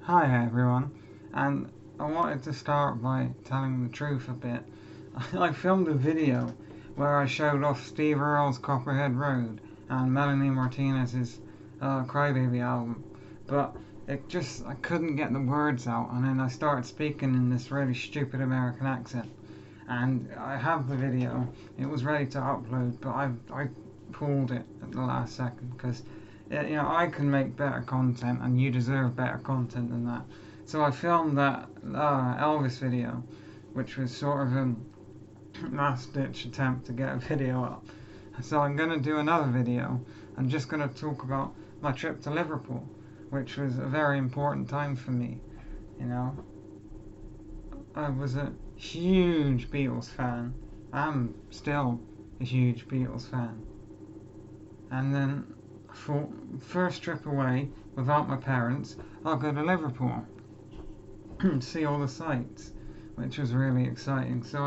Hi everyone, and I wanted to start by telling the truth a bit. I filmed a video where I showed off Steve Earle's Copperhead Road and Melanie Martinez's Crybaby album, but I couldn't get the words out, and then I started speaking in this really stupid American accent. And I have the video, it was ready to upload, but I pulled it at the last second because I can make better content and you deserve better content than that. So I filmed that Elvis video, which was sort of a last ditch attempt to get a video up. So I'm going to do another video. I'm just going to talk about my trip to Liverpool, which was a very important time for me. You know, I was a huge Beatles fan. I'm still a huge Beatles fan. And then for first trip away without my parents, I'll go to Liverpool to see all the sights, which was really exciting. So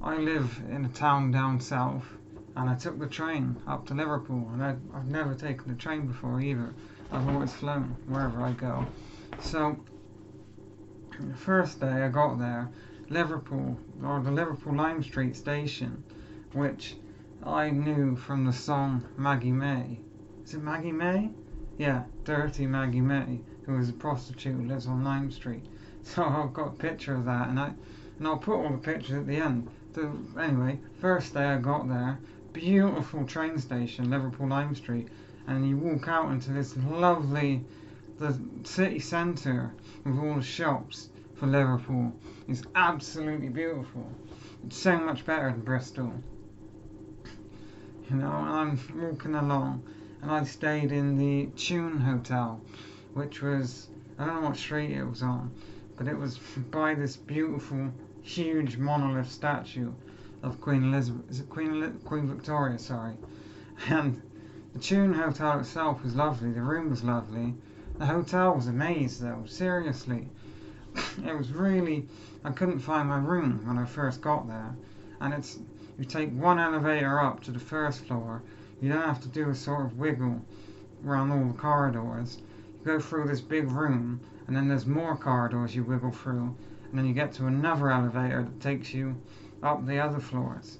I live in a town down south, and I took the train up to Liverpool, and I've never taken the train before either. I've always flown wherever I go. So the first day I got there, Liverpool, or the Liverpool Lime Street station, which I knew from the song Maggie May. Is it Maggie May? Yeah, Dirty Maggie May, who is a prostitute who lives on Lime Street. So I've got a picture of that, and I'll put all the pictures at the end. Anyway, first day I got there, beautiful train station, Liverpool Lime Street, and you walk out into this lovely, the city centre with all the shops for Liverpool. It's absolutely beautiful. It's so much better than Bristol. And I'm walking along, and I stayed in the Tune Hotel, which was, I don't know what street it was on, but it was by this beautiful, huge monolith statue of Queen Elizabeth. Is it Queen Victoria? Sorry. And the Tune Hotel itself was lovely. The room was lovely. The hotel was a maze, though. Seriously, it was really. I couldn't find my room when I first got there, and you take one elevator up to the first floor. You don't have to do a sort of wiggle around all the corridors. You go through this big room, and then there's more corridors you wiggle through, and then you get to another elevator that takes you up the other floors.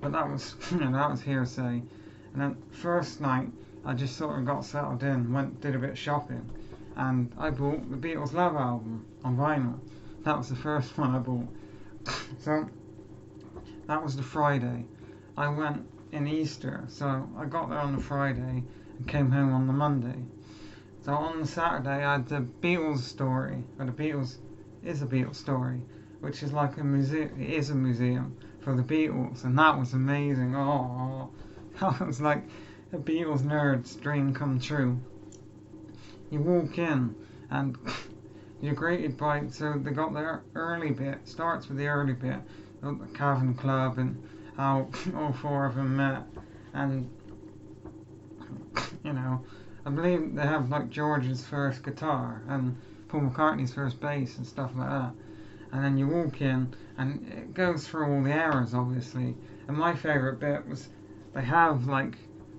But that was, that was hearsay. And then first night, I just sort of got settled in, did a bit of shopping, and I bought the Beatles Love album on vinyl. That was the first one I bought. So that was the Friday. I went in Easter, so I got there on the Friday and came home on the Monday. So on the Saturday I had the Beatles story, or the Beatles is a Beatles story, which is like a museum. It is a museum for the Beatles, and that was amazing. Oh, that was like a Beatles nerd's dream come true. You walk in and you're greeted by, so they got their early bit, starts with the early bit, the Cavern Club and how all four of them met, and I believe they have like George's first guitar and Paul McCartney's first bass and stuff like that. And then you walk in and it goes through all the eras obviously. And my favourite bit was they have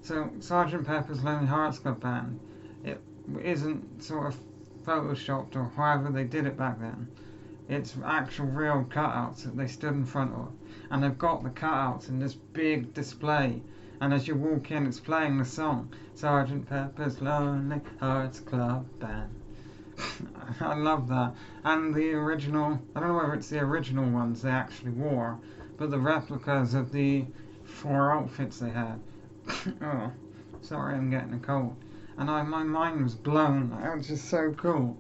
so Sgt. Pepper's Lonely Hearts Club Band, it isn't sort of photoshopped or however they did it back then. It's actual real cutouts that they stood in front of, and they've got the cutouts in this big display, and as you walk in it's playing the song Sgt. Pepper's Lonely Hearts Club Band. I love that. And the original, I don't know whether it's the original ones they actually wore, but the replicas of the four outfits they had. Oh, sorry, I'm getting a cold. And my mind was blown. It was just so cool.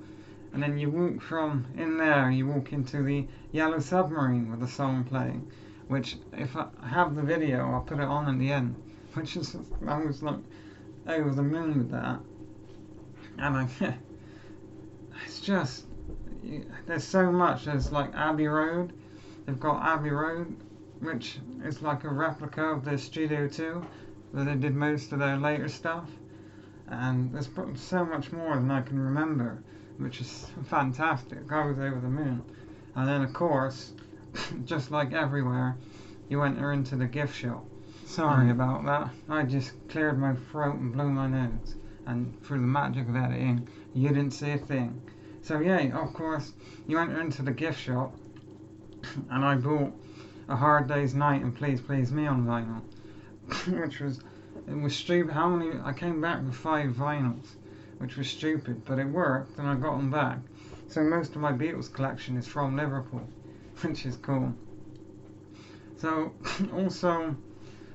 And then you walk from in there, you walk into the Yellow Submarine with the song playing, which if I have the video, I'll put it on at the end. Which is, I was like over the moon with that. And it's just, there's so much. There's like Abbey Road. They've got Abbey Road, which is like a replica of their Studio 2, where they did most of their later stuff. And there's so much more than I can remember, which is fantastic. I was over the moon. And then of course, just like everywhere, you enter into the gift shop. Sorry about that. I just cleared my throat and blew my nose. and through the magic of editing, you didn't see a thing. So yeah, of course, you enter into the gift shop, and I bought A Hard Day's Night and Please Please Me on vinyl, it was stupid. How many? I came back with 5 vinyls, which was stupid, but it worked, and I got them back. So most of my Beatles collection is from Liverpool, which is cool. So also,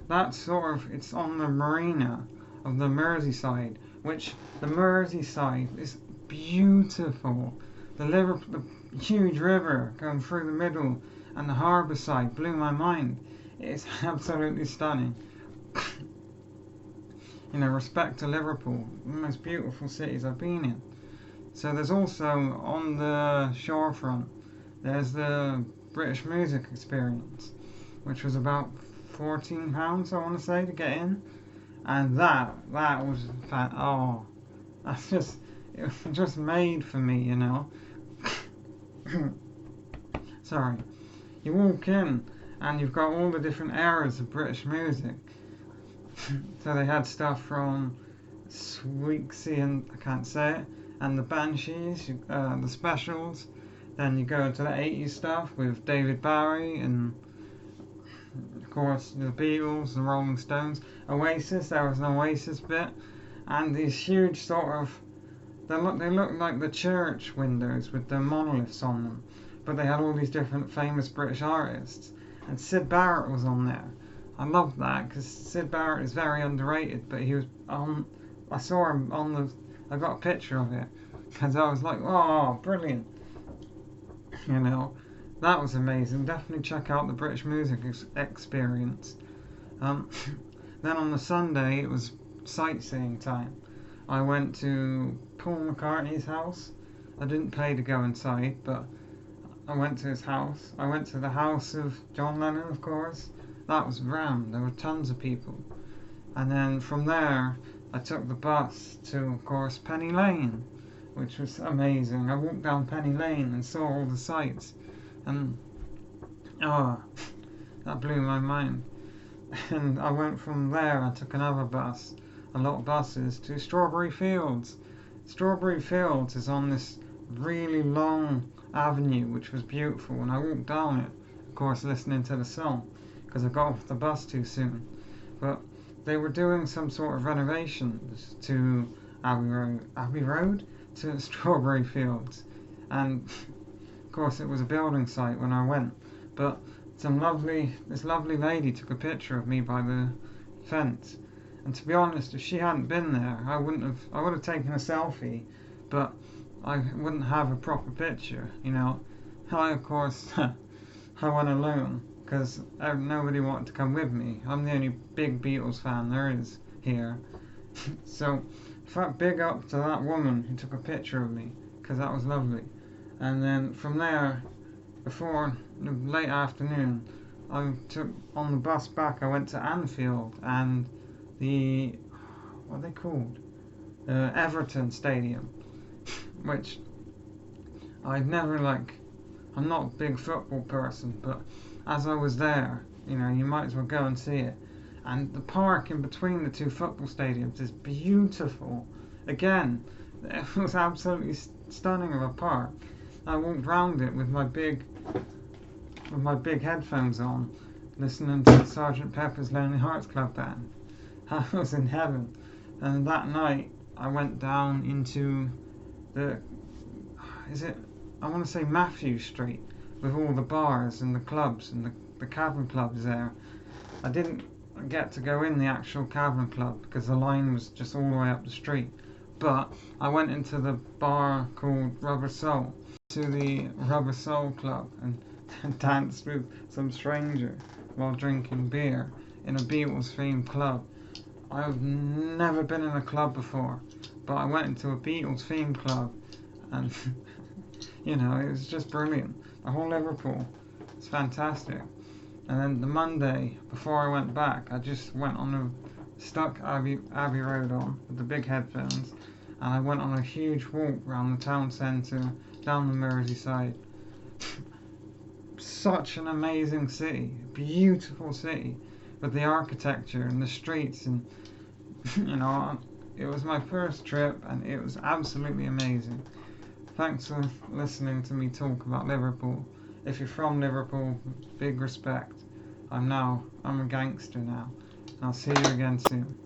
that's sort of, it's on the marina of the Merseyside, which the Merseyside is beautiful. The huge river going through the middle, and the harbour side blew my mind. It's absolutely stunning. Respect to Liverpool, the most beautiful cities I've been in. So there's also, on the shorefront, there's the British Music Experience, which was about £14, I want to say, to get in. And that was that's just, it was just made for me, Sorry. You walk in, and you've got all the different eras of British music. So they had stuff from Sweeksy, and I can't say it, and the Banshees, the Specials. Then you go to the 80s stuff with David Bowie, and of course the Beatles, the Rolling Stones, Oasis. There was an Oasis bit, and these huge sort of, they look like the church windows with the monoliths on them, but they had all these different famous British artists, and Syd Barrett was on there. I love that, because Syd Barrett is very underrated, but he was on, I saw him on I got a picture of it, because I was like, oh, brilliant. That was amazing. Definitely check out the British Music Experience. Then on the Sunday, it was sightseeing time. I went to Paul McCartney's house. I didn't pay to go inside, but I went to his house. I went to the house of John Lennon, of course. That was rammed. There were tons of people. And then from there, I took the bus to, of course, Penny Lane, which was amazing. I walked down Penny Lane and saw all the sights. And, that blew my mind. And I went from there, I took another bus, a lot of buses, to Strawberry Fields. Strawberry Fields is on this really long avenue, which was beautiful, and I walked down it, of course, listening to the song, because I got off the bus too soon. But they were doing some sort of renovations to Abbey Road to Strawberry Fields, and of course it was a building site when I went. But this lovely lady took a picture of me by the fence, and to be honest, if she hadn't been there, I would have taken a selfie, but I wouldn't have a proper picture. I, of course, I went alone, because nobody wanted to come with me. I'm the only big Beatles fan there is here. So, in fact, big up to that woman who took a picture of me, because that was lovely. And then from there, before the late afternoon, I took, on the bus back, I went to Anfield and what are they called? Everton Stadium, which I'm not a big football person, but as I was there, you might as well go and see it. And the park in between the two football stadiums is beautiful. Again, it was absolutely stunning of a park. I walked round it with my big headphones on, listening to the Sgt. Pepper's Lonely Hearts Club Band. I was in heaven. And that night, I went down into I want to say Matthew Street, with all the bars and the clubs and the Cavern Clubs there. I didn't get to go in the actual Cavern Club because the line was just all the way up the street. But I went into the bar called Rubber Soul, to the Rubber Soul Club, and danced with some stranger while drinking beer in a Beatles themed club. I've never been in a club before, but I went into a Beatles themed club, and it was just brilliant. The whole Liverpool, it's fantastic. And then the Monday before I went back, I just went stuck Abbey Road on with the big headphones, and I went on a huge walk around the town centre, down the Merseyside. Such an amazing city, beautiful city, with the architecture and the streets, and It was my first trip and it was absolutely amazing. Thanks for listening to me talk about Liverpool. If you're from Liverpool, big respect. I'm a gangster now. I'll see you again soon.